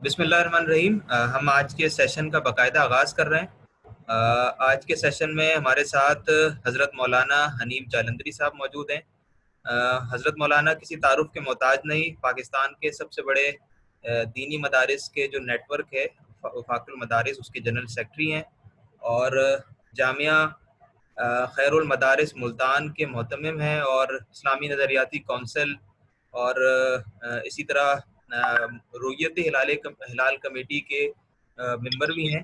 بسم اللہ الرحمن الرحیم۔ ہم آج کے سیشن کا باقاعدہ آغاز کر رہے ہیں۔ آج کے سیشن میں ہمارے ساتھ حضرت مولانا حنیف جالندری صاحب موجود ہیں۔ حضرت مولانا کسی تعارف کے محتاج نہیں، پاکستان کے سب سے بڑے دینی مدارس کے جو نیٹ ورک ہے وفاق المدارس، اس کے جنرل سیکرٹری ہیں، اور جامعہ خیر المدارس ملتان کے محتمم ہیں، اور اسلامی نظریاتی کونسل اور اسی طرح رویت ہلال کمیٹی کے ممبر بھی ہیں۔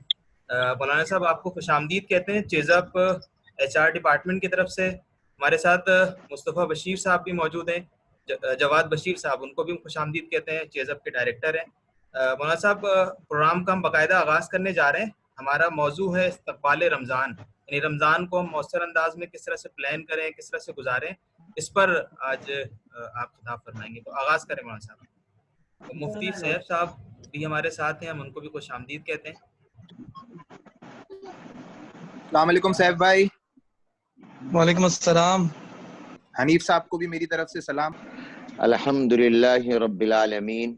مولانا صاحب آپ کو خوش آمدید کہتے ہیں چیزپ HR ڈپارٹمنٹ کی طرف سے۔ ہمارے ساتھ مصطفیٰ بشیر صاحب بھی موجود ہیں، جواد بشیر صاحب، ان کو بھی خوش آمدید کہتے ہیں، چیزپ کے ڈائریکٹر ہیں۔ مولانا صاحب، پروگرام کا ہم باقاعدہ آغاز کرنے جا رہے ہیں۔ ہمارا موضوع ہے استقبال رمضان، یعنی رمضان کو ہم مؤثر انداز میں کس طرح سے پلان کریں، کس طرح سے گزاریں، اس پر آج آپ خطاب فرمائیں گے۔ تو آغاز کریں مولانا صاحب۔ مفتی سیف صاحب بھی ہمارے ساتھ ہیں، ہم ان کو بھی خوش آمدید کہتے ہیں۔ السلام علیکم سیف بھائی۔ وعلیکم السلام۔ حنیف صاحب کو بھی میری طرف سے سلام۔ الحمدللہ رب العالمین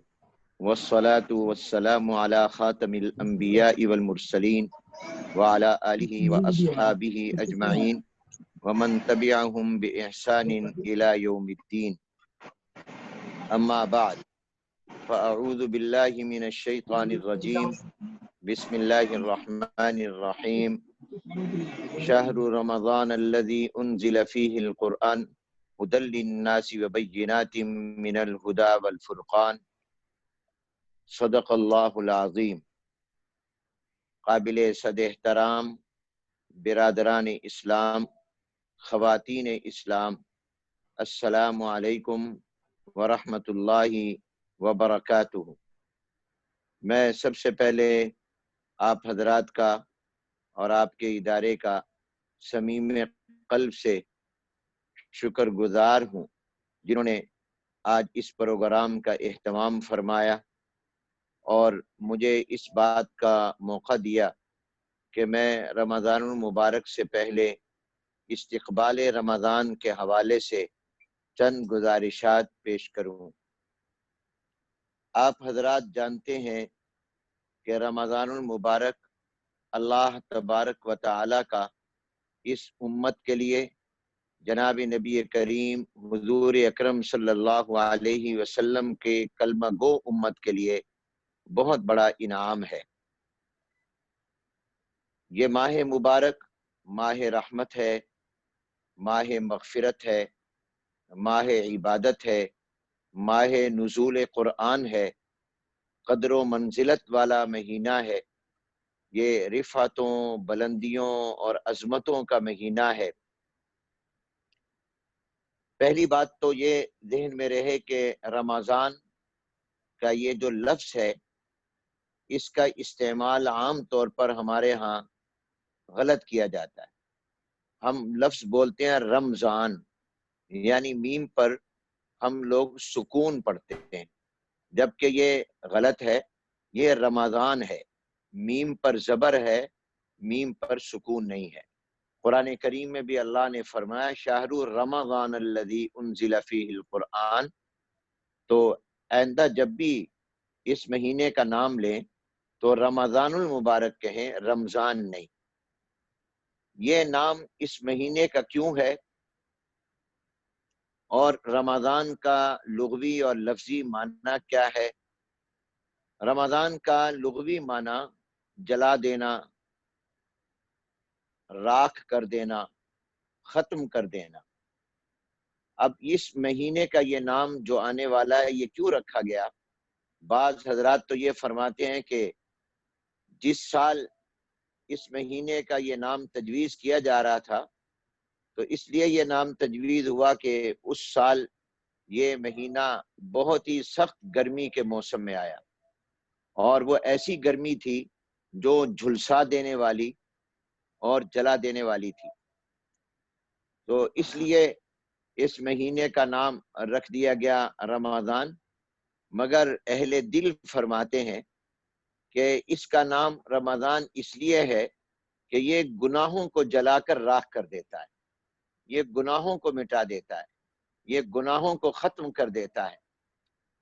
والصلاة والسلام علی خاتم الانبیاء والمرسلین وعلی آلہ واصحابہ اجمعین ومن تبعہم بإحسان الی یوم الدین، اما بعد فاعوذ باللہ من الشیطان الرجیم، بسم اللہ الرحمن الرحیم۔ شہر رمضان الذی انزل فیہ القرآن ہدی للناس وبینات من الہدی والفرقان، صدق اللہ العظیم۔ قابل صد احترام برادران اسلام، خواتین اسلام، السلام علیکم ورحمۃ اللہ وبرکاتہ۔ میں سب سے پہلے آپ حضرات کا اور آپ کے ادارے کا صمیم قلب سے شکر گزار ہوں، جنہوں نے آج اس پروگرام کا اہتمام فرمایا اور مجھے اس بات کا موقع دیا کہ میں رمضان المبارک سے پہلے استقبال رمضان کے حوالے سے چند گزارشات پیش کروں۔ آپ حضرات جانتے ہیں کہ رمضان المبارک اللہ تبارک و تعالی کا اس امت کے لیے، جناب نبی کریم حضور اکرم صلی اللہ علیہ وسلم کے کلمہ گو امت کے لیے بہت بڑا انعام ہے۔ یہ ماہ مبارک ماہ رحمت ہے، ماہ مغفرت ہے، ماہ عبادت ہے، ماہ نزول قرآن ہے، قدر و منزلت والا مہینہ ہے، یہ رفعتوں، بلندیوں اور عظمتوں کا مہینہ ہے۔ پہلی بات تو یہ ذہن میں رہے کہ رمضان کا یہ جو لفظ ہے، اس کا استعمال عام طور پر ہمارے ہاں غلط کیا جاتا ہے۔ ہم لفظ بولتے ہیں رمضان، یعنی میم پر ہم لوگ سکون پڑھتے ہیں، جبکہ یہ غلط ہے، یہ رمضان ہے، میم پر زبر ہے، میم پر سکون نہیں ہے۔ قرآن کریم میں بھی اللہ نے فرمایا شہر رمضان الذی انزل فیہ القرآن، تو آئندہ جب بھی اس مہینے کا نام لیں تو رمضان المبارک کہیں، رمضان نہیں۔ یہ نام اس مہینے کا کیوں ہے اور رمضان کا لغوی اور لفظی معنی کیا ہے؟ رمضان کا لغوی معنی جلا دینا، راکھ کر دینا، ختم کر دینا۔ اب اس مہینے کا یہ نام جو آنے والا ہے، یہ کیوں رکھا گیا؟ بعض حضرات تو یہ فرماتے ہیں کہ جس سال اس مہینے کا یہ نام تجویز کیا جا رہا تھا، تو اس لیے یہ نام تجویز ہوا کہ اس سال یہ مہینہ بہت ہی سخت گرمی کے موسم میں آیا، اور وہ ایسی گرمی تھی جو جھلسا دینے والی اور جلا دینے والی تھی، تو اس لیے اس مہینے کا نام رکھ دیا گیا رمضان۔ مگر اہل دل فرماتے ہیں کہ اس کا نام رمضان اس لیے ہے کہ یہ گناہوں کو جلا کر راکھ کر دیتا ہے، یہ گناہوں کو مٹا دیتا ہے، یہ گناہوں کو ختم کر دیتا ہے۔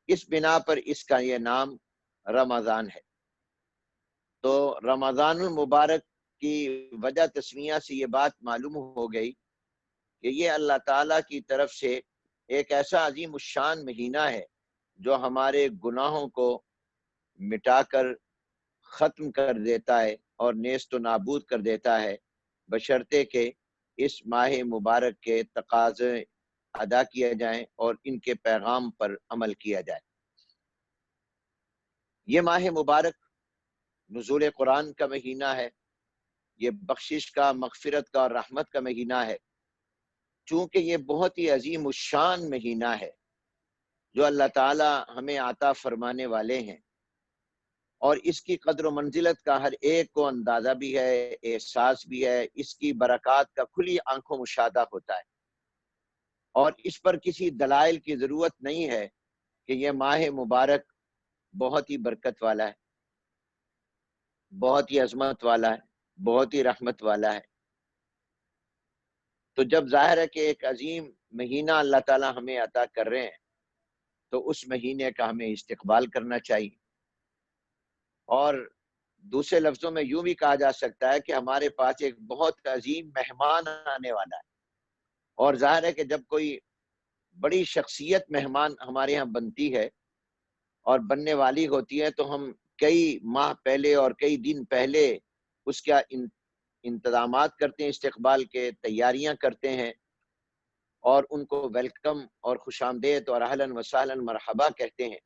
اس بنا پر اس کا یہ نام رمضان ہے۔ تو رمضان المبارک کی وجہ تسمیہ سے یہ بات معلوم ہو گئی کہ یہ اللہ تعالیٰ کی طرف سے ایک ایسا عظیم الشان مہینہ ہے جو ہمارے گناہوں کو مٹا کر ختم کر دیتا ہے اور نیست و نابود کر دیتا ہے، بشرطے کہ اس ماہ مبارک کے تقاضے ادا کیا جائیں اور ان کے پیغام پر عمل کیا جائے۔ یہ ماہ مبارک نزول قرآن کا مہینہ ہے، یہ بخشش کا، مغفرت کا اور رحمت کا مہینہ ہے۔ چونکہ یہ بہت ہی عظیم الشان مہینہ ہے جو اللہ تعالی ہمیں عطا فرمانے والے ہیں، اور اس کی قدر و منزلت کا ہر ایک کو اندازہ بھی ہے، احساس بھی ہے، اس کی برکات کا کھلی آنکھوں مشاہدہ ہوتا ہے، اور اس پر کسی دلائل کی ضرورت نہیں ہے کہ یہ ماہ مبارک بہت ہی برکت والا ہے، بہت ہی عظمت والا ہے، بہت ہی رحمت والا ہے۔ تو جب ظاہر ہے کہ ایک عظیم مہینہ اللہ تعالی ہمیں عطا کر رہے ہیں تو اس مہینے کا ہمیں استقبال کرنا چاہیے، اور دوسرے لفظوں میں یوں بھی کہا جا سکتا ہے کہ ہمارے پاس ایک بہت عظیم مہمان آنے والا ہے، اور ظاہر ہے کہ جب کوئی بڑی شخصیت مہمان ہمارے ہاں بنتی ہے اور بننے والی ہوتی ہے تو ہم کئی ماہ پہلے اور کئی دن پہلے اس کا انتظامات کرتے ہیں، استقبال کے تیاریاں کرتے ہیں، اور ان کو ویلکم اور خوش آمدید اور اہلاً و سہلاً مرحبا کہتے ہیں۔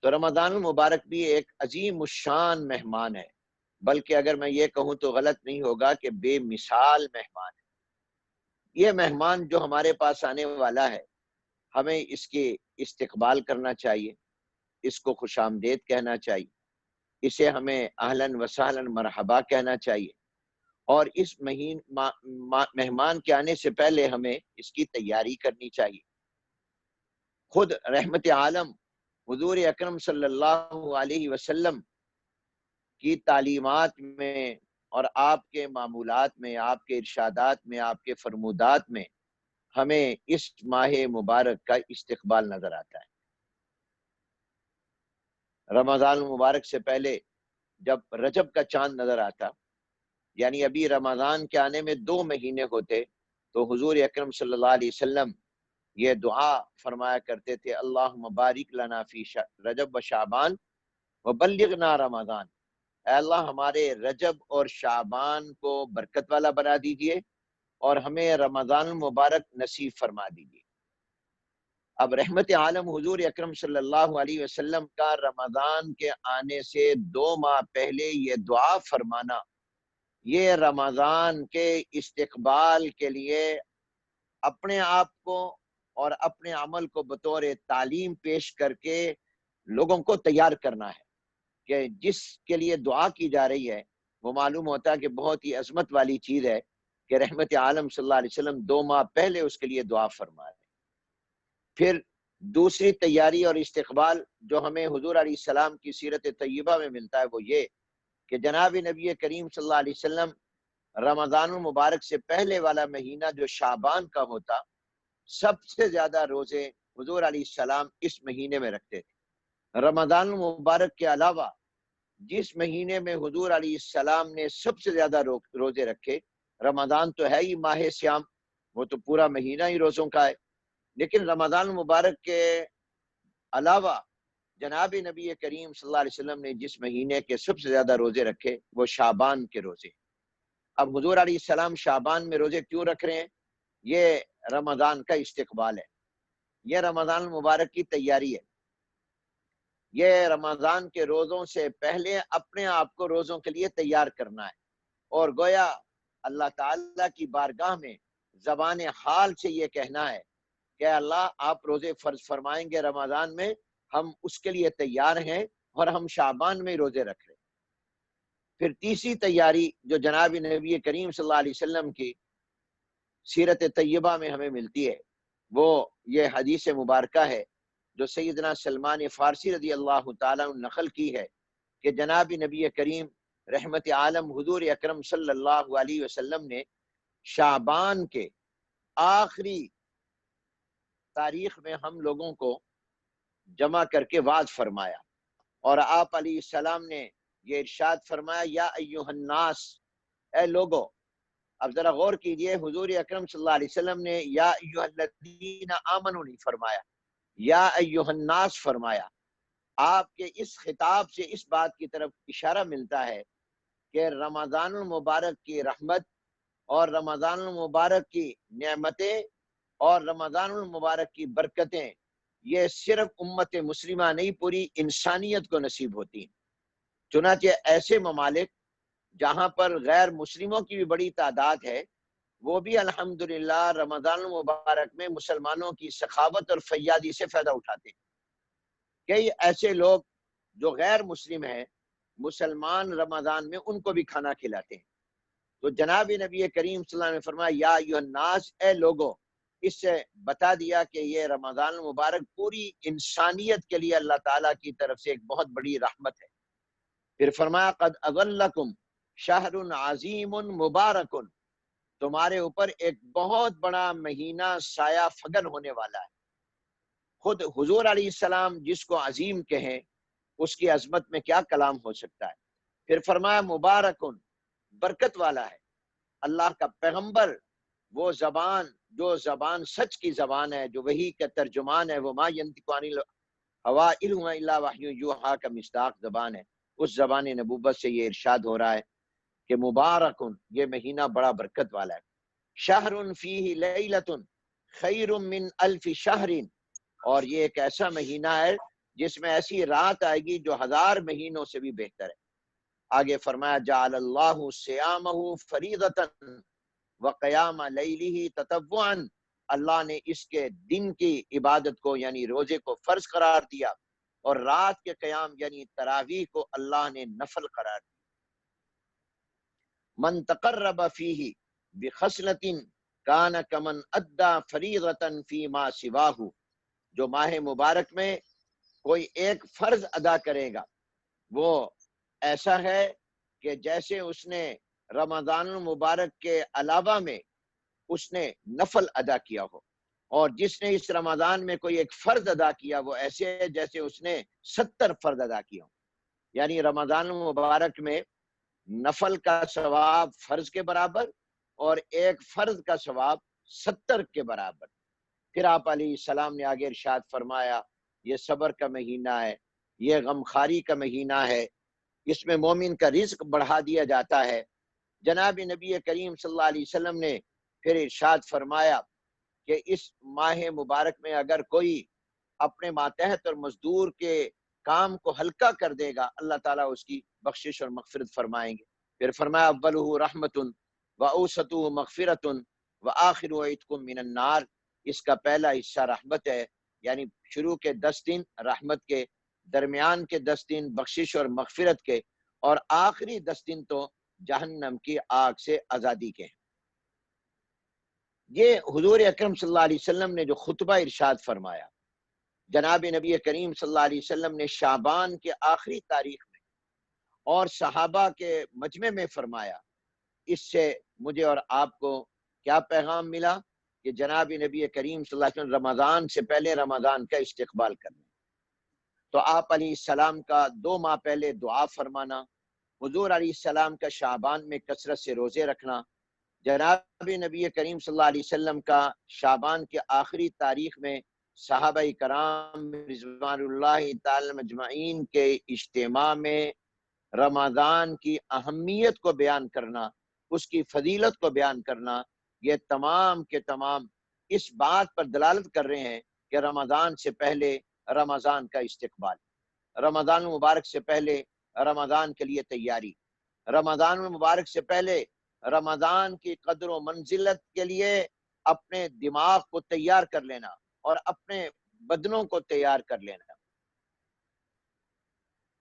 تو رمضان المبارک بھی ایک عظیم الشان مہمان ہے، بلکہ اگر میں یہ کہوں تو غلط نہیں ہوگا کہ بے مثال مہمان ہے۔ یہ مہمان جو ہمارے پاس آنے والا ہے، ہمیں اس کے استقبال کرنا چاہیے، اس کو خوش آمدید کہنا چاہیے، اسے ہمیں اہلاً و سہلاً مرحبا کہنا چاہیے، اور اس مہمان کے آنے سے پہلے ہمیں اس کی تیاری کرنی چاہیے۔ خود رحمت عالم حضور اکرم صلی اللہ علیہ وسلم کی تعلیمات میں اور آپ کے معمولات میں، آپ کے ارشادات میں، آپ کے فرمودات میں ہمیں اس ماہ مبارک کا استقبال نظر آتا ہے۔ رمضان المبارک سے پہلے جب رجب کا چاند نظر آتا، یعنی ابھی رمضان کے آنے میں 2 مہینے ہوتے، تو حضور اکرم صلی اللہ علیہ وسلم یہ دعا فرمایا کرتے تھے، اللہم بارک لنا فی رجب و شعبان وبلغنا رمضان، اے اللہ ہمارے رجب اور شعبان کو برکت والا بنا دیجئے اور ہمیں رمضان المبارک نصیب فرما دیجئے۔ اب رحمت عالم حضور اکرم صلی اللہ علیہ وسلم کا رمضان کے آنے سے 2 ماہ پہلے یہ دعا فرمانا، یہ رمضان کے استقبال کے لیے اپنے آپ کو اور اپنے عمل کو بطور تعلیم پیش کر کے لوگوں کو تیار کرنا ہے کہ جس کے لیے دعا کی جا رہی ہے وہ معلوم ہوتا ہے کہ بہت ہی عظمت والی چیز ہے کہ رحمت عالم صلی اللہ علیہ وسلم 2 ماہ پہلے اس کے لیے دعا فرما رہے ہیں۔ پھر دوسری تیاری اور استقبال جو ہمیں حضور علیہ السلام کی سیرت طیبہ میں ملتا ہے وہ یہ کہ جناب نبی کریم صلی اللہ علیہ وسلم رمضان المبارک سے پہلے والا مہینہ جو شعبان کا ہوتا، سب سے زیادہ روزے حضور علیہ السلام اس مہینے میں رکھتے تھے۔ رمضان المبارک کے علاوہ جس مہینے میں حضور علیہ السلام نے سب سے زیادہ روزے رکھے، رمضان تو ہے ہی ماہ سیام، وہ تو پورا مہینہ ہی روزوں کا ہے، لیکن رمضان المبارک کے علاوہ جناب نبی کریم صلی اللہ علیہ وسلم نے جس مہینے کے سب سے زیادہ روزے رکھے وہ شعبان کے روزے۔ اب حضور علیہ السلام شعبان میں روزے کیوں رکھ رہے ہیں؟ یہ رمضان کا استقبال ہے، یہ رمضان المبارک کی تیاری ہے، یہ رمضان کے روزوں سے پہلے اپنے آپ کو روزوں کے لیے تیار کرنا ہے، اور گویا اللہ تعالیٰ کی بارگاہ میں زبان حال سے یہ کہنا ہے کہ اللہ آپ روزے فرض فرمائیں گے رمضان میں، ہم اس کے لیے تیار ہیں اور ہم شعبان میں روزے رکھ رہے ہیں۔ پھر تیسری تیاری جو جناب نبی کریم صلی اللہ علیہ وسلم کی سیرت طیبہ میں ہمیں ملتی ہے وہ یہ حدیث مبارکہ ہے جو سیدنا سلمان فارسی رضی اللہ تعالیٰ عنہ نقل کی ہے کہ جناب نبی کریم رحمت عالم حضور اکرم صلی اللہ علیہ وسلم نے شعبان کے آخری تاریخ میں ہم لوگوں کو جمع کر کے وعظ فرمایا، اور آپ علیہ السلام نے یہ ارشاد فرمایا یا ایھا الناس، اے لوگو۔ اب ذرا غور کیجئے، حضور اکرم صلی اللہ علیہ وسلم نے یا ایھا الذین آمنوا نہیں فرمایا، یا ایھا الناس فرمایا۔ آپ کے اس خطاب سے اس بات کی طرف اشارہ ملتا ہے کہ رمضان المبارک کی رحمت اور رمضان المبارک کی نعمتیں اور رمضان المبارک کی برکتیں یہ صرف امت مسلمہ نہیں، پوری انسانیت کو نصیب ہوتی ہیں۔ چنانچہ ایسے ممالک جہاں پر غیر مسلموں کی بھی بڑی تعداد ہے، وہ بھی الحمدللہ رمضان المبارک میں مسلمانوں کی سخاوت اور فیاضی سے فائدہ اٹھاتے ہیں۔ کئی ایسے لوگ جو غیر مسلم ہیں، مسلمان رمضان میں ان کو بھی کھانا کھلاتے ہیں۔ تو جناب نبی کریم صلی اللہ علیہ وسلم نے فرمایا یا ایھا الناس، اے لوگو۔ اس سے بتا دیا کہ یہ رمضان المبارک پوری انسانیت کے لیے اللہ تعالیٰ کی طرف سے ایک بہت بڑی رحمت ہے۔ پھر فرمایا قد اظلکم شہر عظیم مبارک، تمہارے اوپر ایک بہت بڑا مہینہ سایہ فگن ہونے والا ہے۔ خود حضور علیہ السلام جس کو عظیم کہیں، اس کی عظمت میں کیا کلام ہو سکتا ہے۔ پھر فرمایا مبارکن، برکت والا ہے۔ اللہ کا پیغمبر وہ زبان جو زبان سچ کی زبان ہے، جو وحی کا ترجمان ہے، وہ ما ینطق عن الہوا ان هو الا وحی یوحی کا مصداق زبان ہے، اس زبان نبوت سے یہ ارشاد ہو رہا ہے کہ مبارکن، یہ مہینہ بڑا برکت والا ہے۔ شہر فیہ لیلۃ خیر من الف شہر، اور یہ ایک ایسا مہینہ ہے جس میں ایسی رات آئے گی جو 1000 مہینوں سے بھی بہتر ہے۔ آگے فرمایا جعل اللہ صیامہ فریضۃ وقیام لیلہ تطوعا، اللہ نے اس کے دن کی عبادت کو یعنی روزے کو فرض قرار دیا، اور رات کے قیام یعنی تراویح کو اللہ نے نفل قرار دیا۔ من تقرب فیہ بخصلۃ کان کمن ادی فریضۃ فیما سواہ، جو ماہ مبارک میں کوئی ایک فرض ادا کرے گا وہ ایسا ہے کہ جیسے اس نے رمضان المبارک کے علاوہ میں اس نے نفل ادا کیا ہو، اور جس نے اس رمضان میں کوئی ایک فرض ادا کیا وہ ایسے ہے جیسے اس نے 70 فرض ادا کیا ہو۔ یعنی رمضان المبارک میں نفل کا ثواب فرض کے برابر اور ایک فرض کا ثواب 70 کے برابر۔ پھر آپ علیہ السلام نے آگے ارشاد فرمایا یہ صبر کا مہینہ ہے، یہ غمخاری کا مہینہ ہے، اس میں مومن کا رزق بڑھا دیا جاتا ہے۔ جناب نبی کریم صلی اللہ علیہ وسلم نے پھر ارشاد فرمایا کہ اس ماہ مبارک میں اگر کوئی اپنے ماتحت اور مزدور کے کام کو ہلکا کر دے گا، اللہ تعالیٰ اس کی بخشش اور مغفرت فرمائیں گے۔ پھر فرمایا اولہ رحمت واوسطہ مغفرت وآخر عتق من النار، اس کا پہلا حصہ رحمت ہے، یعنی شروع کے 10 دن رحمت کے، درمیان کے 10 دن بخشش اور مغفرت کے، اور آخری 10 دن تو جہنم کی آگ سے آزادی کے ہیں۔ یہ حضور اکرم صلی اللہ علیہ وسلم نے جو خطبہ ارشاد فرمایا، جناب نبی کریم صلی اللہ علیہ وسلم نے شعبان کے آخری تاریخ میں اور صحابہ کے مجمع میں فرمایا، اس سے مجھے اور آپ کو کیا پیغام ملا کہ جناب نبی کریم صلی اللہ علیہ وسلم رمضان سے پہلے رمضان کا استقبال کرنا۔ تو آپ علیہ السلام کا 2 ماہ پہلے دعا فرمانا، حضور علیہ السلام کا شعبان میں کثرت سے روزے رکھنا، جناب نبی کریم صلی اللہ علیہ وسلم کا شعبان کے آخری تاریخ میں صحابہ کرام رضوان اللہ تعالی مجمعین کے اجتماع میں رمضان کی اہمیت کو بیان کرنا، اس کی فضیلت کو بیان کرنا، یہ تمام کے تمام اس بات پر دلالت کر رہے ہیں کہ رمضان سے پہلے رمضان کا استقبال، رمضان المبارک سے پہلے رمضان کے لیے تیاری، رمضان المبارک سے پہلے رمضان کی قدر و منزلت کے لیے اپنے دماغ کو تیار کر لینا اور اپنے بدنوں کو تیار کر لینا۔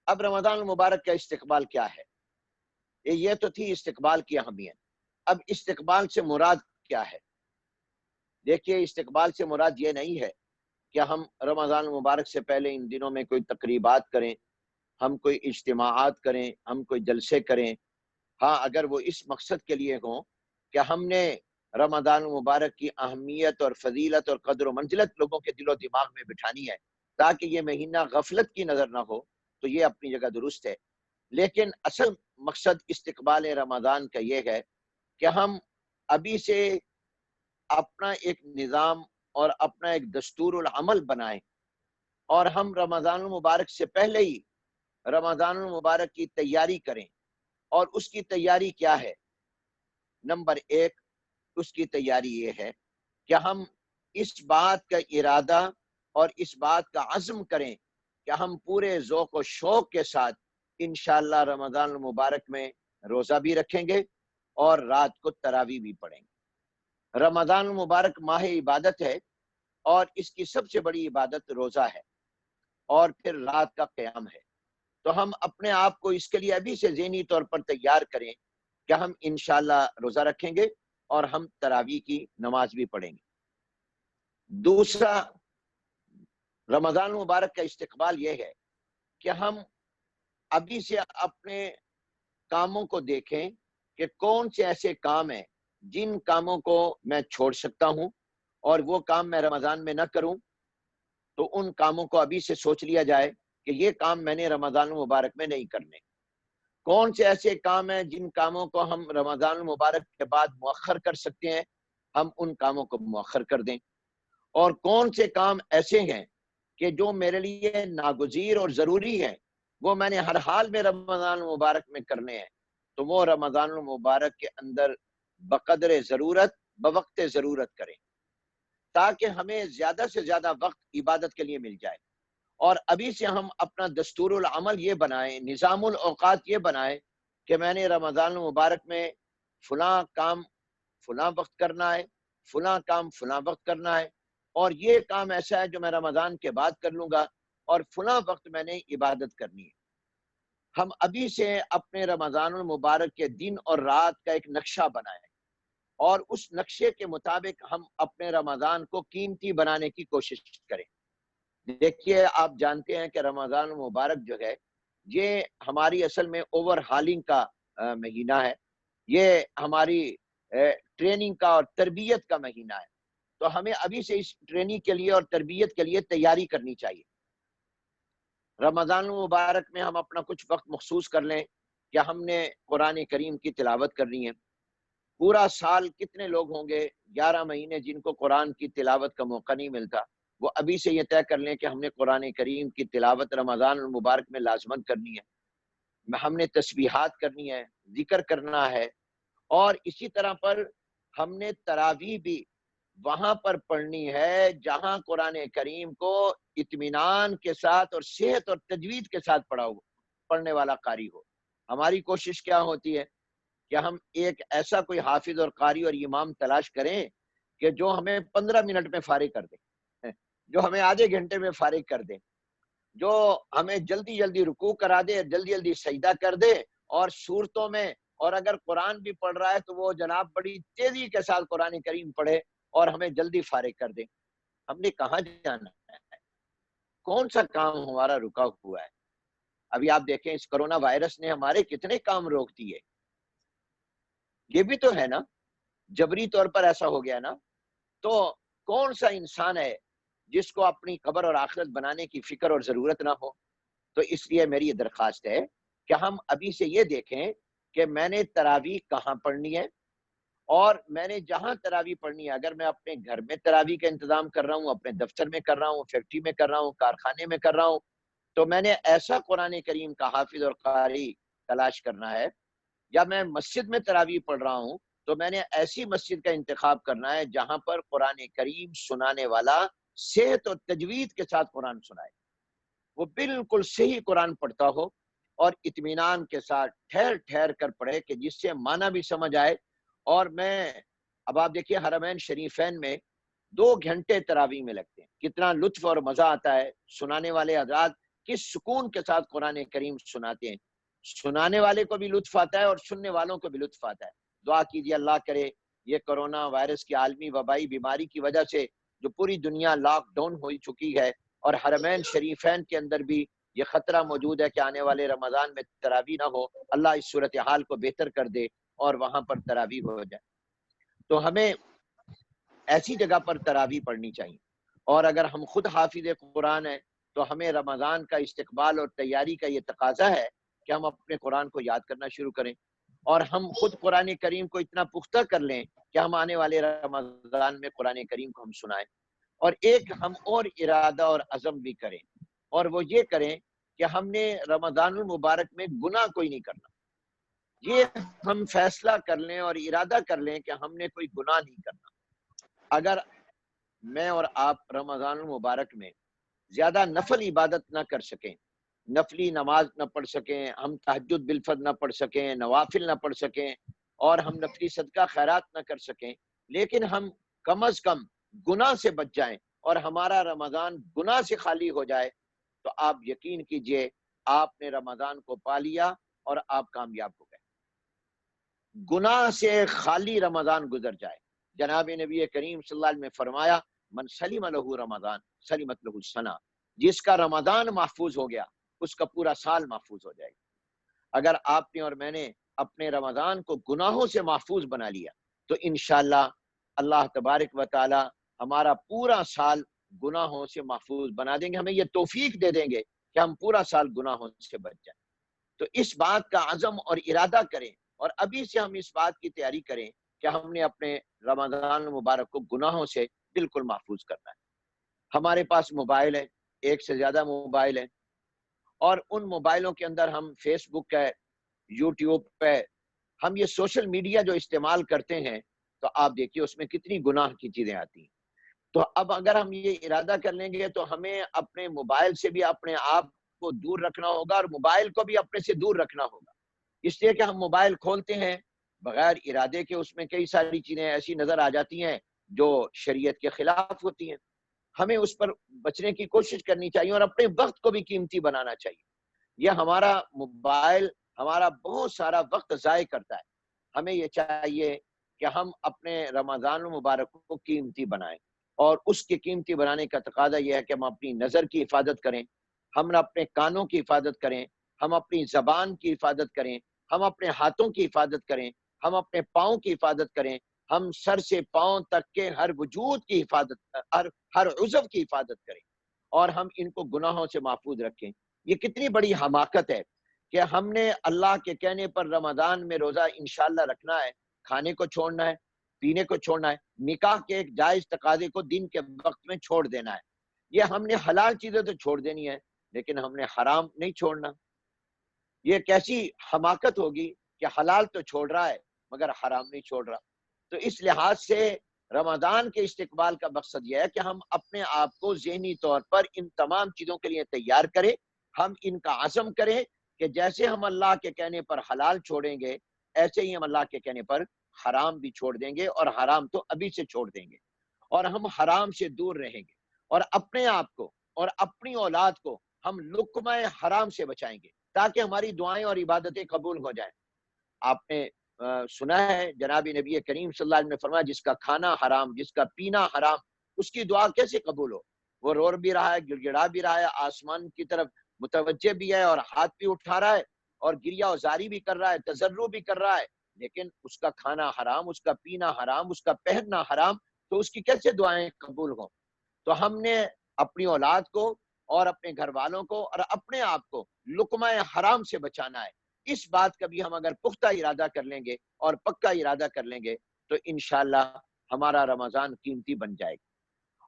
اب رمضان المبارک کا استقبال کیا ہے؟ یہ تو تھی استقبال کی اہمیت۔ اب استقبال سے مراد کیا ہے؟ دیکھیے، استقبال سے مراد یہ نہیں ہے کہ ہم رمضان المبارک سے پہلے ان دنوں میں کوئی تقریبات کریں، ہم کوئی اجتماعات کریں، ہم کوئی جلسے کریں۔ ہاں، اگر وہ اس مقصد کے لیے ہوں کہ ہم نے رمضان المبارک کی اہمیت اور فضیلت اور قدر و منزلت لوگوں کے دل و دماغ میں بٹھانی ہے تاکہ یہ مہینہ غفلت کی نظر نہ ہو، تو یہ اپنی جگہ درست ہے، لیکن اصل مقصد استقبال رمضان کا یہ ہے کہ ہم ابھی سے اپنا ایک نظام اور اپنا ایک دستور العمل بنائیں، اور ہم رمضان المبارک سے پہلے ہی رمضان المبارک کی تیاری کریں۔ اور اس کی تیاری کیا ہے؟ نمبر ایک، اس کی تیاری یہ ہے کہ ہم اس بات کا ارادہ اور اس بات کا عزم کریں کہ ہم پورے ذوق و شوق کے ساتھ انشاءاللہ رمضان المبارک میں روزہ بھی رکھیں گے اور رات کو تراویح بھی پڑھیں گے۔ رمضان المبارک ماہ عبادت ہے، اور اس کی سب سے بڑی عبادت روزہ ہے، اور پھر رات کا قیام ہے۔ تو ہم اپنے آپ کو اس کے لیے ابھی سے ذہنی طور پر تیار کریں کہ ہم انشاءاللہ روزہ رکھیں گے اور ہم تراویح کی نماز بھی پڑھیں گے۔ دوسرا، رمضان مبارک کا استقبال یہ ہے کہ ہم ابھی سے اپنے کاموں کو دیکھیں کہ کون سے ایسے کام ہیں جن کاموں کو میں چھوڑ سکتا ہوں اور وہ کام میں رمضان میں نہ کروں، تو ان کاموں کو ابھی سے سوچ لیا جائے کہ یہ کام میں نے رمضان المبارک میں نہیں کرنے۔ کون سے ایسے کام ہیں جن کاموں کو ہم رمضان المبارک کے بعد مؤخر کر سکتے ہیں، ہم ان کاموں کو مؤخر کر دیں۔ اور کون سے کام ایسے ہیں کہ جو میرے لیے ناگزیر اور ضروری ہیں، وہ میں نے ہر حال میں رمضان المبارک میں کرنے ہیں، تو وہ رمضان المبارک کے اندر بقدر ضرورت بوقت ضرورت کریں، تاکہ ہمیں زیادہ سے زیادہ وقت عبادت کے لیے مل جائے۔ اور ابھی سے ہم اپنا دستور العمل یہ بنائیں، نظام الاوقات یہ بنائیں کہ میں نے رمضان المبارک میں فلاں کام فلاں وقت کرنا ہے، فلاں کام فلاں وقت کرنا ہے، اور یہ کام ایسا ہے جو میں رمضان کے بعد کر لوں گا، اور فلاں وقت میں نے عبادت کرنی ہے۔ ہم ابھی سے اپنے رمضان المبارک کے دن اور رات کا ایک نقشہ بنائیں، اور اس نقشے کے مطابق ہم اپنے رمضان کو قیمتی بنانے کی کوشش کریں۔ دیکھیے، آپ جانتے ہیں کہ رمضان المبارک جو ہے یہ ہماری اصل میں اوور ہالنگ کا مہینہ ہے، یہ ہماری ٹریننگ کا اور تربیت کا مہینہ ہے۔ تو ہمیں ابھی سے اس ٹریننگ کے لیے اور تربیت کے لیے تیاری کرنی چاہیے۔ رمضان المبارک میں ہم اپنا کچھ وقت مخصوص کر لیں کہ ہم نے قرآن کریم کی تلاوت کرنی ہے۔ پورا سال کتنے لوگ ہوں گے 11 مہینے جن کو قرآن کی تلاوت کا موقع نہیں ملتا، وہ ابھی سے یہ طے کر لیں کہ ہم نے قرآن کریم کی تلاوت رمضان المبارک میں لازمن کرنی ہے، ہم نے تسبیحات کرنی ہے، ذکر کرنا ہے، اور اسی طرح پر ہم نے تراویح بھی وہاں پر پڑھنی ہے جہاں قرآن کریم کو اطمینان کے ساتھ اور صحت اور تجوید کے ساتھ پڑھنے والا قاری ہو۔ ہماری کوشش کیا ہوتی ہے کہ ہم ایک ایسا کوئی حافظ اور قاری اور امام تلاش کریں کہ جو ہمیں 15 منٹ میں فارغ کر دے، جو ہمیں آدھے گھنٹے میں فارغ کر دے، جو ہمیں جلدی جلدی رکوع کرا دے، جلدی جلدی سجدہ کر دے، اور صورتوں میں، اور اگر قرآن بھی پڑھ رہا ہے تو وہ جناب بڑی تیزی کے ساتھ قرآن کریم پڑھے اور ہمیں جلدی فارغ کر دے۔ ہم نے کہاں جانا ہے؟ کون سا کام ہمارا رکا ہوا ہے؟ ابھی آپ دیکھیں اس کرونا وائرس نے ہمارے کتنے کام روک دیے، یہ بھی تو ہے نا، جبری طور پر ایسا ہو گیا نا۔ تو کون سا انسان ہے جس کو اپنی قبر اور آخرت بنانے کی فکر اور ضرورت نہ ہو؟ تو اس لیے میری یہ درخواست ہے کہ ہم ابھی سے یہ دیکھیں کہ میں نے تراویح کہاں پڑھنی ہے، اور میں نے جہاں تراویح پڑھنی ہے، اگر میں اپنے گھر میں تراویح کا انتظام کر رہا ہوں، اپنے دفتر میں کر رہا ہوں، فیکٹری میں کر رہا ہوں، کارخانے میں کر رہا ہوں، تو میں نے ایسا قرآن کریم کا حافظ اور قاری تلاش کرنا ہے۔ یا میں مسجد میں تراویح پڑھ رہا ہوں تو میں نے ایسی مسجد کا انتخاب کرنا ہے جہاں پر قرآن کریم سنانے والا صحت اور تجوید کے ساتھ قرآن سنائے، وہ بالکل صحیح قرآن پڑھتا ہو اور اطمینان کے ساتھ ٹھہر ٹھہر کر پڑھے کہ جس سے معنی بھی سمجھ آئے۔ اور اب آپ دیکھیے حرمین شریفین میں 2 گھنٹے تراویح میں لگتے ہیں، کتنا لطف اور مزہ آتا ہے، سنانے والے حضرات کس سکون کے ساتھ قرآن کریم سناتے ہیں، سنانے والے کو بھی لطف آتا ہے اور سننے والوں کو بھی لطف آتا ہے۔ دعا کیجیے اللہ کرے یہ کرونا وائرس کی عالمی وبائی بیماری کی وجہ سے جو پوری دنیا لاک ڈاؤن ہو چکی ہے، اور حرمین شریفین کے اندر بھی یہ خطرہ موجود ہے کہ آنے والے رمضان میں تراویح نہ ہو، اللہ اس صورتحال کو بہتر کر دے اور وہاں پر تراویح ہو جائے۔ تو ہمیں ایسی جگہ پر تراویح پڑھنی چاہیے، اور اگر ہم خود حافظ قرآن ہیں تو ہمیں رمضان کا استقبال اور تیاری کا یہ تقاضا ہے کہ ہم اپنے قرآن کو یاد کرنا شروع کریں، اور ہم خود قرآن کریم کو اتنا پختہ کر لیں کہ ہم آنے والے رمضان میں قرآن کریم کو ہم سنائیں، اور ایک ہم اور ارادہ اور عزم بھی کریں، اور وہ یہ کریں کہ ہم نے رمضان المبارک میں گناہ کوئی نہیں کرنا۔ یہ ہم فیصلہ کر لیں اور ارادہ کر لیں کہ ہم نے کوئی گناہ نہیں کرنا۔ اگر میں اور آپ رمضان المبارک میں زیادہ نفل عبادت نہ کر سکیں، نفلی نماز نہ پڑھ سکیں، ہم تہجد بالفجر نہ پڑھ سکیں، نوافل نہ پڑھ سکیں، اور ہم نفلی صدقہ خیرات نہ کر سکیں، لیکن ہم کم از کم گناہ سے بچ جائیں اور ہمارا رمضان گناہ سے خالی ہو جائے، تو آپ یقین کیجئے آپ نے رمضان کو پا لیا اور آپ کامیاب ہو گئے۔ گناہ سے خالی رمضان گزر جائے۔ جناب نبی کریم صلی اللہ علیہ وسلم نے فرمایا من سلم لہ رمضان سلمت لہ السنہ، جس کا رمضان محفوظ ہو گیا اس کا پورا سال محفوظ ہو جائے گا۔ اگر آپ نے اور میں نے اپنے رمضان کو گناہوں سے محفوظ بنا لیا تو انشاءاللہ اللہ تبارک و تعالی ہمارا پورا سال گناہوں سے محفوظ بنا دیں گے، ہمیں یہ توفیق دے دیں گے کہ ہم پورا سال گناہوں سے بچ جائیں۔ تو اس بات کا عزم اور ارادہ کریں، اور ابھی سے ہم اس بات کی تیاری کریں کہ ہم نے اپنے رمضان المبارک کو گناہوں سے بالکل محفوظ کرنا ہے۔ ہمارے پاس موبائل ہے، ایک سے زیادہ موبائل ہے، اور ان موبائلوں کے اندر ہم فیس بک ہے، یوٹیوب پہ ہم یہ سوشل میڈیا جو استعمال کرتے ہیں، تو آپ دیکھیے اس میں کتنی گناہ کی چیزیں آتی ہیں۔ تو اب اگر ہم یہ ارادہ کر لیں گے تو ہمیں اپنے موبائل سے بھی اپنے آپ کو دور رکھنا ہوگا، اور موبائل کو بھی اپنے سے دور رکھنا ہوگا، اس لیے کہ ہم موبائل کھولتے ہیں بغیر ارادے کے، اس میں کئی ساری چیزیں ایسی نظر آ جاتی ہیں جو شریعت کے خلاف ہوتی ہیں۔ ہمیں اس پر بچنے کی کوشش کرنی چاہیے اور اپنے وقت کو بھی قیمتی بنانا چاہیے۔ یہ ہمارا موبائل ہمارا بہت سارا وقت ضائع کرتا ہے، ہمیں یہ چاہیے کہ ہم اپنے رمضان المبارک کو قیمتی بنائیں، اور اس کے قیمتی بنانے کا تقاضا یہ ہے کہ ہم اپنی نظر کی حفاظت کریں، ہم اپنے کانوں کی حفاظت کریں، ہم اپنی زبان کی حفاظت کریں، ہم اپنے ہاتھوں کی حفاظت کریں، ہم اپنے پاؤں کی حفاظت کریں، ہم سر سے پاؤں تک کے ہر وجود کی حفاظت، ہر عضو کی حفاظت کریں، اور ہم ان کو گناہوں سے محفوظ رکھیں۔ یہ کتنی بڑی حماقت ہے کہ ہم نے اللہ کے کہنے پر رمضان میں روزہ انشاءاللہ رکھنا ہے، کھانے کو چھوڑنا ہے، پینے کو چھوڑنا ہے، نکاح کے ایک جائز تقاضے کو دن کے وقت میں چھوڑ دینا ہے۔ یہ ہم نے حلال چیزیں تو چھوڑ دینی ہے، لیکن ہم نے حرام نہیں چھوڑنا۔ یہ کیسی حماقت ہوگی کہ حلال تو چھوڑ رہا ہے مگر حرام نہیں چھوڑ رہا۔ تو اس لحاظ سے رمضان کے استقبال کا مقصد یہ ہے کہ ہم اپنے آپ کو ذہنی طور پر ان تمام چیزوں کے لیے تیار کریں، ہم ان کا عزم کریں کہ جیسے ہم اللہ کے کہنے پر حلال چھوڑیں گے ایسے ہی ہم اللہ کے کہنے پر حرام بھی چھوڑ دیں گے، اور حرام تو ابھی سے چھوڑ دیں گے، اور ہم حرام سے دور رہیں گے، اور اپنے آپ کو اور اپنی اولاد کو ہم لقمہ حرام سے بچائیں گے تاکہ ہماری دعائیں اور عبادتیں قبول ہو جائیں۔ آپ نے سنا ہے جناب نبی کریم صلی اللہ علیہ وسلم نے فرمایا جس کا کھانا حرام، جس کا پینا حرام، اس کی دعا کیسے قبول ہو؟ وہ رو بھی رہا ہے، گڑ گڑا بھی رہا ہے، آسمان کی طرف متوجہ بھی ہے اور ہاتھ بھی اٹھا رہا ہے اور گریا وزاری بھی کر رہا ہے، تضرع بھی کر رہا ہے، لیکن اس کا کھانا حرام، اس کا پینا حرام، اس کا پہننا حرام، تو اس کی کیسے دعائیں قبول ہوں؟ تو ہم نے اپنی اولاد کو اور اپنے گھر والوں کو اور اپنے آپ کو لقمہ حرام سے بچانا ہے۔ اس بات کا بھی ہم اگر پختہ ارادہ کر لیں گے اور پکا ارادہ کر لیں گے تو انشاءاللہ ہمارا رمضان قیمتی بن جائے گا،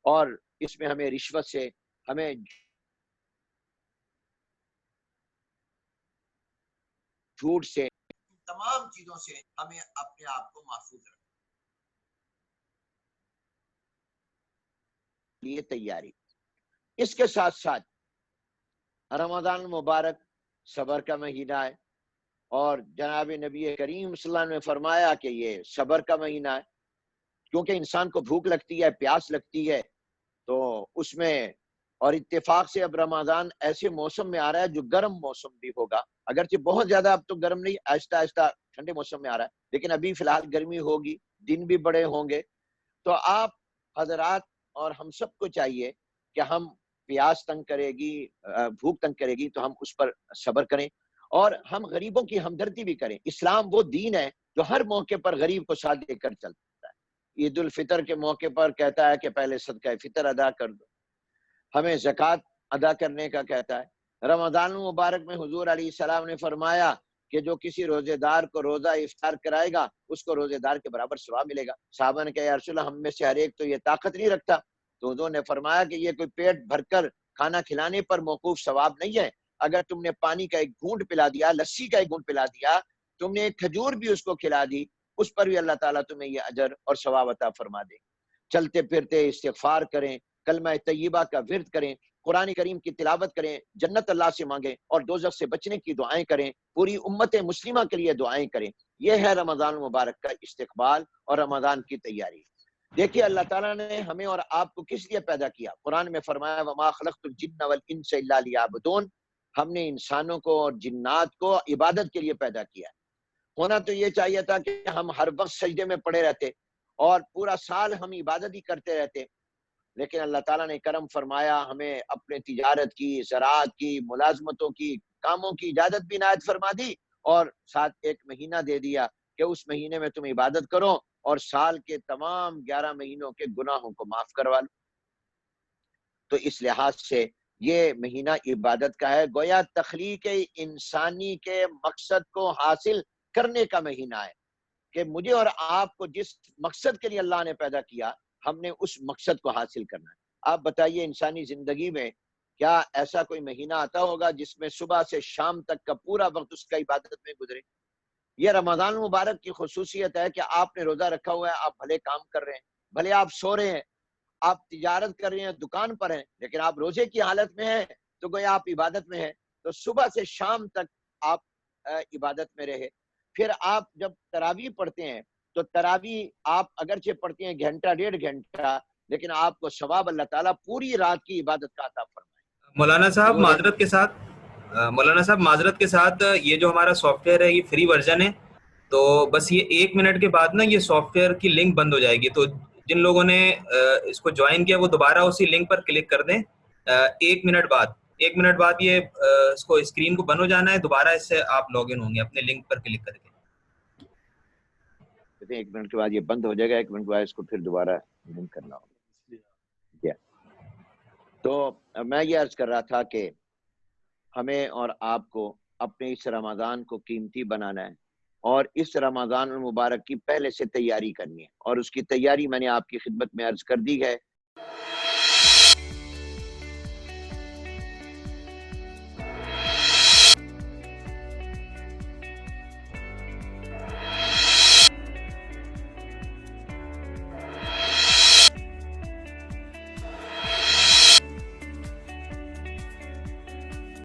اور اس میں ہمیں رشوت سے، ہمیں جھوٹ سے، تمام چیزوں سے ہمیں اپنے آپ کو محفوظ رکھنا۔ یہ تیاری اس کے ساتھ ساتھ رمضان مبارک صبر کا مہینہ ہے، اور جناب نبی کریم صلی اللہ علیہ وسلم نے فرمایا کہ یہ صبر کا مہینہ ہے، کیونکہ انسان کو بھوک لگتی ہے، پیاس لگتی ہے، تو اس میں، اور اتفاق سے اب رمضان ایسے موسم میں آ رہا ہے جو گرم موسم بھی ہوگا، اگرچہ بہت زیادہ اب تو گرم نہیں، آہستہ آہستہ ٹھنڈے موسم میں آ رہا ہے، لیکن ابھی فی الحال گرمی ہوگی، دن بھی بڑے ہوں گے۔ تو آپ حضرات اور ہم سب کو چاہیے کہ ہم پیاس تنگ کرے گی، بھوک تنگ کرے گی تو ہم اس پر صبر کریں، اور ہم غریبوں کی ہمدردی بھی کریں۔ اسلام وہ دین ہے جو ہر موقع پر غریب کو ساتھ دے کر چلتا ہے۔ عید الفطر کے موقع پر کہتا ہے کہ پہلے صدقہ فطر ادا کر دو، ہمیں زکوٰۃ ادا کرنے کا کہتا ہے۔ رمضان المبارک میں حضور علیہ السلام نے فرمایا کہ جو کسی روزے دار کو روزہ افطار کرائے گا اس کو روزے دار کے برابر ثواب ملے گا۔ صحابہ نے کہا یا رسول اللہ ہم میں سے ہر ایک تو یہ طاقت نہیں رکھتا، تو حضور نے فرمایا کہ یہ کوئی پیٹ بھر کر کھانا کھلانے پر موقوف ثواب نہیں ہے، اگر تم نے پانی کا ایک گھونٹ پلا دیا، لسی کا ایک گھونٹ پلا دیا، تم نے ایک کھجور بھی اس کو کھلا دی، اس پر بھی اللہ تعالیٰ تمہیں یہ اجر اور ثواب عطا فرما دے۔ چلتے پھرتے استغفار کریں، کلمہ طیبہ کا ورد کریں، قرآن کریم کی تلاوت کریں، جنت اللہ سے مانگیں اور دوزخ سے بچنے کی دعائیں کریں، پوری امت مسلمہ کے لیے دعائیں کریں۔ یہ ہے رمضان المبارک کا استقبال اور رمضان کی تیاری۔ دیکھیے اللہ تعالیٰ نے ہمیں اور آپ کو کس لیے پیدا کیا؟ قرآن میں فرمایا وَمَا خَلَقْتُ الْجِنَّ وَالْإِنسَ إِلَّا لِيَعْبُدُونَ، ہم نے انسانوں کو اور جنات کو عبادت کے لیے پیدا کیا۔ ہونا تو یہ چاہیے تھا کہ ہم ہر وقت سجدے میں پڑے رہتے اور پورا سال ہم عبادت ہی کرتے رہتے، لیکن اللہ تعالیٰ نے کرم فرمایا، ہمیں اپنے تجارت کی، زراعت کی، ملازمتوں کی، کاموں کی اجازت بھی عنایت فرما دی اور ساتھ ایک مہینہ دے دیا کہ اس مہینے میں تم عبادت کرو اور سال کے تمام 11 مہینوں کے گناہوں کو معاف کروا لو۔ تو اس لحاظ سے یہ مہینہ عبادت کا ہے، گویا تخلیق انسانی کے مقصد کو حاصل کرنے کا مہینہ ہے کہ مجھے اور آپ کو جس مقصد کے لیے اللہ نے پیدا کیا ہم نے اس مقصد کو حاصل کرنا ہے۔ آپ بتائیے انسانی زندگی میں کیا ایسا کوئی مہینہ آتا ہوگا جس میں صبح سے شام تک کا پورا وقت اس کا عبادت میں گزرے؟ یہ رمضان المبارک کی خصوصیت ہے کہ آپ نے روزہ رکھا ہوا ہے، آپ بھلے کام کر رہے ہیں، بھلے آپ سو رہے ہیں، آپ تجارت کر رہے ہیں، دکان پر ہیں، لیکن آپ روزے کی حالت میں ہیں تو گویا آپ عبادت میں ہیں۔ تو صبح سے شام تک آپ عبادت میں رہے۔ پھر آپ جب تراویح پڑھتے ہیں تو تراویح آپ اگرچہ پڑھتے ہیں گھنٹہ 1.5 گھنٹہ، لیکن آپ کو ثواب اللہ تعالیٰ پوری رات کی عبادت کا عطا فرمائے۔ مولانا صاحب معذرت کے ساتھ یہ جو ہمارا سافٹ ویئر ہے یہ فری ورژن ہے، تو بس یہ 1 منٹ کے بعد نا یہ سافٹ ویئر کی لنک بند ہو جائے گی، تو جن لوگوں نے اس کو جوائن کیا وہ دوبارہ اسی لنک پر کلک کر دیں۔ 1 منٹ بعد یہ اس کو اسکرین کو بند ہو جانا ہے، دوبارہ اس سے آپ لاگ ان ہوں گے اپنے لنک پر کلک کر کے۔ 1 منٹ کے بعد یہ بند ہو جائے گا، 1 منٹ کے بعد اس کو پھر دوبارہ لنک کرنا ہوگا۔ تو میں یہ عرض کر رہا تھا کہ ہمیں اور آپ کو اپنے اس رمضان کو قیمتی بنانا ہے اور اس رمضان المبارک کی پہلے سے تیاری کرنی ہے، اور اس کی تیاری میں نے آپ کی خدمت میں عرض کر دی ہے۔